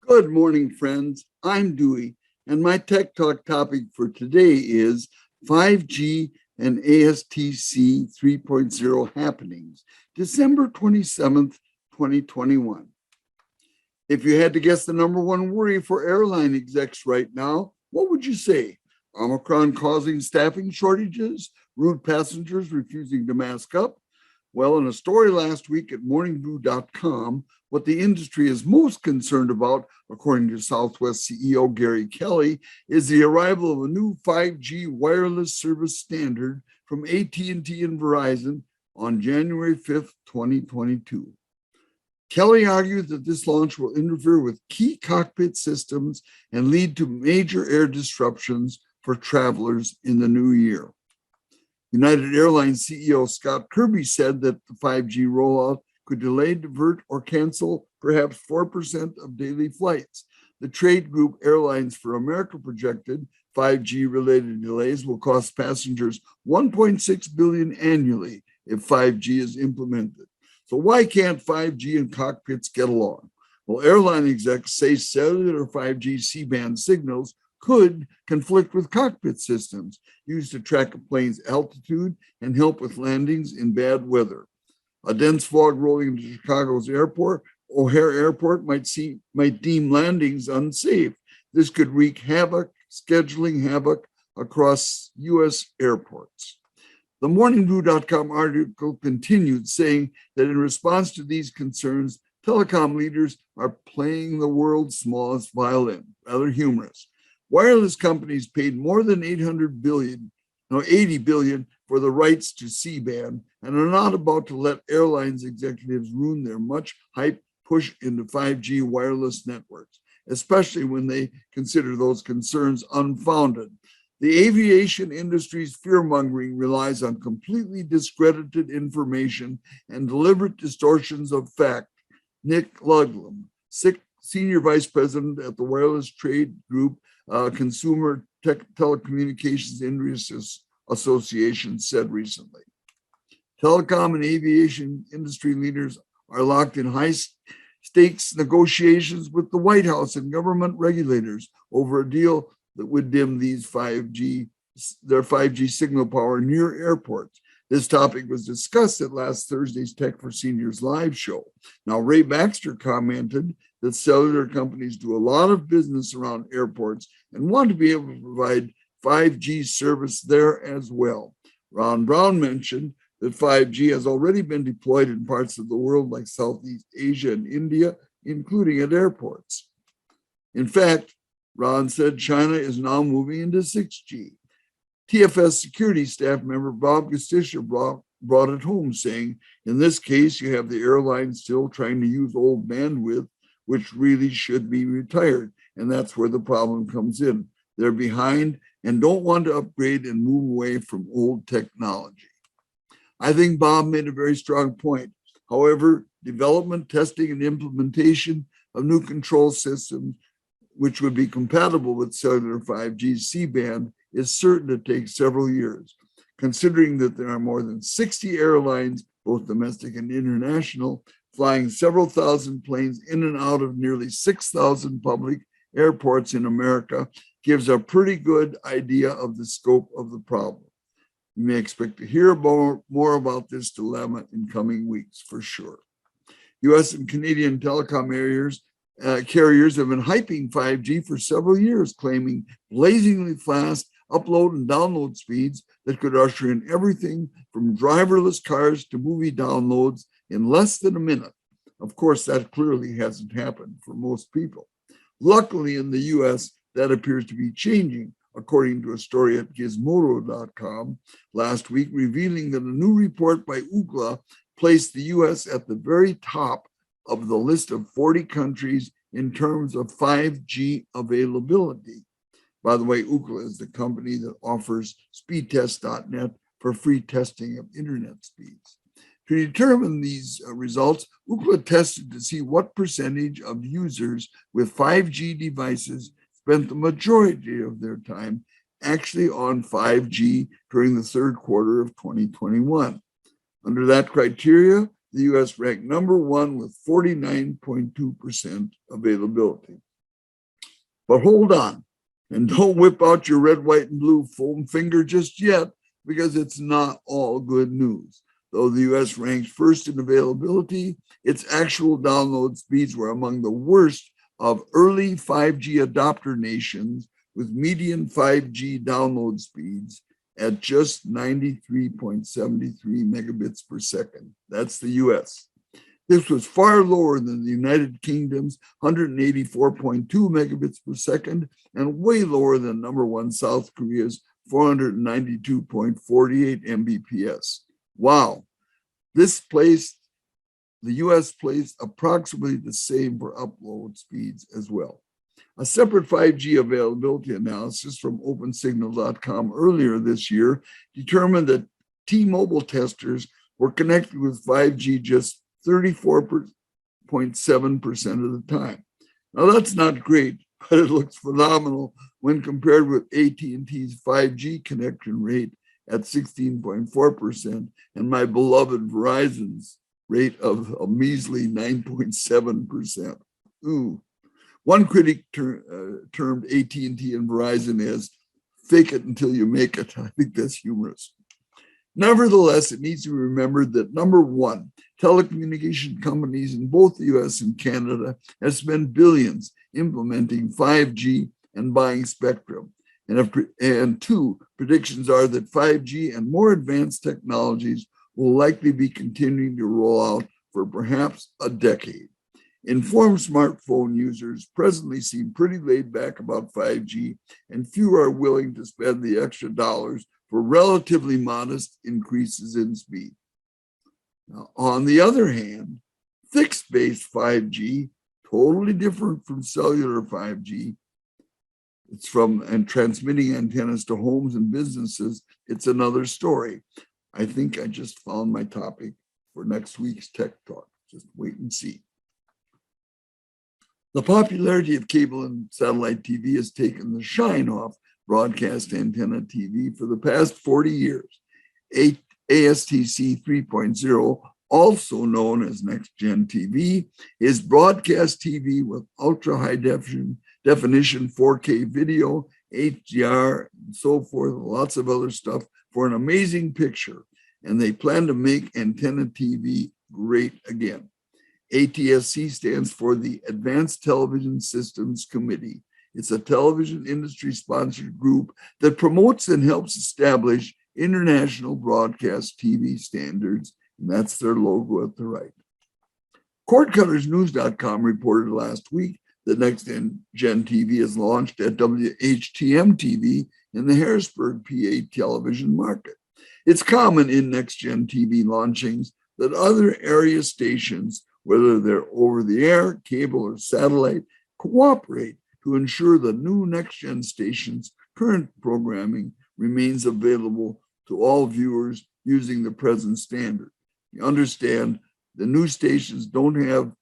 Good morning, friends. I'm Dewey, and my Tech Talk topic for today is 5G and ASTC 3.0 happenings, December 27th, 2021. If you had to guess the number one worry for airline execs right now, what would you say? Omicron causing staffing shortages, rude passengers refusing to mask up? Well, in a story last week at morningbrew.com, what the industry is most concerned about, according to Southwest CEO Gary Kelly, is the arrival of a new 5G wireless service standard from AT&T and Verizon on January 5th, 2022. Kelly argued that this launch will interfere with key cockpit systems and lead to major air disruptions for travelers in the new year. United Airlines CEO Scott Kirby said that the 5G rollout could delay, divert, or cancel perhaps 4% of daily flights. The trade group Airlines for America projected 5G-related delays will cost passengers $1.6 billion annually if 5G is implemented. So why can't 5G and cockpits get along? Well, airline execs say cellular 5G C-band signals could conflict with cockpit systems used to track a plane's altitude and help with landings in bad weather. A dense fog rolling into Chicago's airport, O'Hare Airport, might deem landings unsafe. This could wreak scheduling havoc across U.S. airports. The morningbrew.com article continued saying that in response to these concerns, telecom leaders are playing the world's smallest violin, rather humorous. Wireless companies paid more than $80 billion for the rights to C-band and are not about to let airlines executives ruin their much hyped push into 5G wireless networks, especially when they consider those concerns unfounded. The aviation industry's fear-mongering relies on completely discredited information and deliberate distortions of fact. Nick Ludlam, senior vice president at the wireless trade group Consumer Telecommunications Industry Association, said recently. Telecom and aviation industry leaders are locked in high-stakes negotiations with the White House and government regulators over a deal that would dim their 5G signal power near airports. This topic was discussed at last Thursday's Tech for Seniors live show. Now, Ray Baxter commented that cellular companies do a lot of business around airports and want to be able to provide 5G service there as well. Ron Brown mentioned that 5G has already been deployed in parts of the world like Southeast Asia and India, including at airports. In fact, Ron said China is now moving into 6G. TFS security staff member Bob Gustisha brought it home, saying, in this case, you have the airline still trying to use old bandwidth, which really should be retired. And that's where the problem comes in. They're behind and don't want to upgrade and move away from old technology. I think Bob made a very strong point. However, development, testing, and implementation of new control systems, which would be compatible with cellular 5G C-band, is certain to take several years. Considering that there are more than 60 airlines, both domestic and international, flying several thousand planes in and out of nearly 6,000 public airports in America, gives a pretty good idea of the scope of the problem. You may expect to hear more about this dilemma in coming weeks for sure. US and Canadian telecom carriers have been hyping 5G for several years, claiming blazingly fast upload and download speeds that could usher in everything from driverless cars to movie downloads in less than a minute. Of course, that clearly hasn't happened for most people. Luckily, in the US, that appears to be changing, according to a story at gizmodo.com last week, revealing that a new report by Ookla placed the US at the very top of the list of 40 countries in terms of 5G availability. By the way, Ookla is the company that offers speedtest.net for free testing of internet speeds. To determine these results, Ookla tested to see what percentage of users with 5G devices spent the majority of their time actually on 5G during the third quarter of 2021. Under that criteria, the US ranked number one with 49.2% availability. But hold on, and don't whip out your red, white, and blue foam finger just yet, because it's not all good news. Though the US ranks first in availability, its actual download speeds were among the worst of early 5G adopter nations, with median 5G download speeds at just 93.73 megabits per second. That's the US. This was far lower than the United Kingdom's 184.2 megabits per second, and way lower than number one South Korea's 492.48 Mbps. Wow. The US placed approximately the same for upload speeds as well. A separate 5G availability analysis from opensignal.com earlier this year determined that T-Mobile testers were connected with 5G just 34.7% of the time. Now that's not great, but it looks phenomenal when compared with AT&T's 5G connection rate at 16.4% and my beloved Verizon's rate of a measly 9.7%. Ooh. One critic termed AT&T and Verizon as fake it until you make it. I think that's humorous. Nevertheless, it needs to be remembered that number one, telecommunication companies in both the US and Canada have spent billions implementing 5G and buying spectrum. And two, predictions are that 5G and more advanced technologies will likely be continuing to roll out for perhaps a decade. Informed smartphone users presently seem pretty laid back about 5G, and few are willing to spend the extra dollars for relatively modest increases in speed. Now, on the other hand, fixed-based 5G, totally different from cellular 5G, it's from and transmitting antennas to homes and businesses, it's another story. I think I just found my topic for next week's Tech Talk. Just wait and see. The popularity of cable and satellite TV has taken the shine off broadcast antenna TV for the past 40 years. ASTC 3.0, also known as Next Gen TV, is broadcast TV with ultra high definition 4K video, HDR, and so forth, lots of other stuff for an amazing picture. And they plan to make antenna TV great again. ATSC stands for the Advanced Television Systems Committee. It's a television industry-sponsored group that promotes and helps establish international broadcast TV standards, and that's their logo at the right. CordcuttersNews.com reported last week that Next Gen TV is launched at WHTM TV in the Harrisburg, PA television market. It's common in Next Gen TV launchings that other area stations, whether they're over the air, cable, or satellite, cooperate to ensure the new Next Gen station's current programming remains available to all viewers using the present standard. You understand, the new stations don't have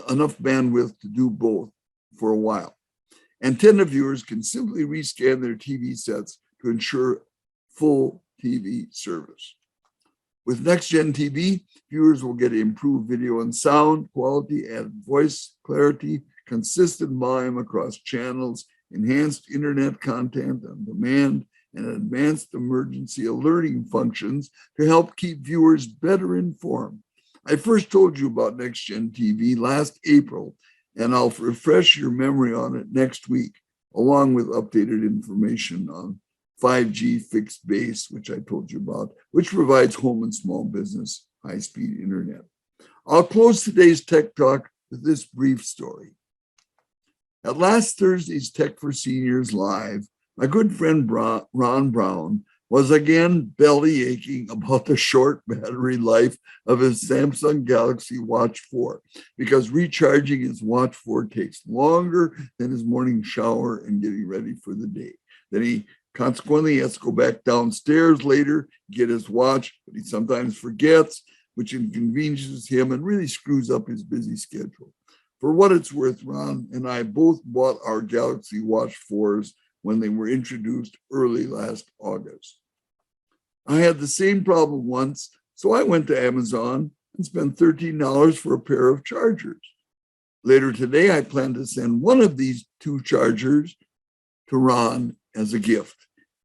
enough bandwidth to do both for a while. Antenna viewers can simply rescan their TV sets to ensure full TV service. With Next Gen TV, viewers will get improved video and sound quality, added voice clarity, consistent volume across channels, enhanced internet content on demand, and advanced emergency alerting functions to help keep viewers better informed. I first told you about Next Gen TV last April, and I'll refresh your memory on it next week, along with updated information on 5G fixed base, which I told you about, which provides home and small business high-speed internet. I'll close today's Tech Talk with this brief story. At last Thursday's Tech for Seniors Live, my good friend Ron Brown was again belly aching about the short battery life of his Samsung Galaxy Watch 4 because recharging his Watch 4 takes longer than his morning shower and getting ready for the day. Then he consequently has to go back downstairs later, get his watch, but he sometimes forgets, which inconveniences him and really screws up his busy schedule. For what it's worth, Ron and I both bought our Galaxy Watch 4s when they were introduced early last August. I had the same problem once, so I went to Amazon and spent $13 for a pair of chargers. Later today, I plan to send one of these two chargers to Ron as a gift.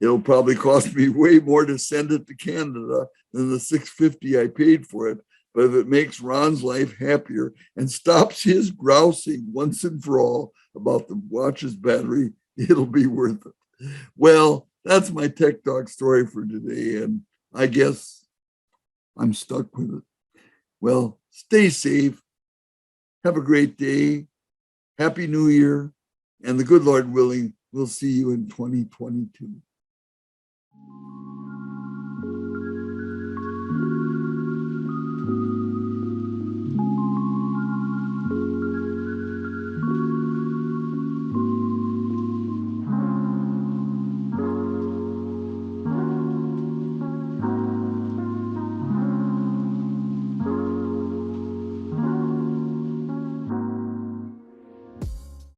It'll probably cost me way more to send it to Canada than the $650 I paid for it. But if it makes Ron's life happier and stops his grousing once and for all about the watch's battery, it'll be worth it. Well, that's my Tech Talk story for today, and I guess I'm stuck with it. Well, stay safe. Have a great day. Happy New Year. And the good Lord willing, we'll see you in 2022.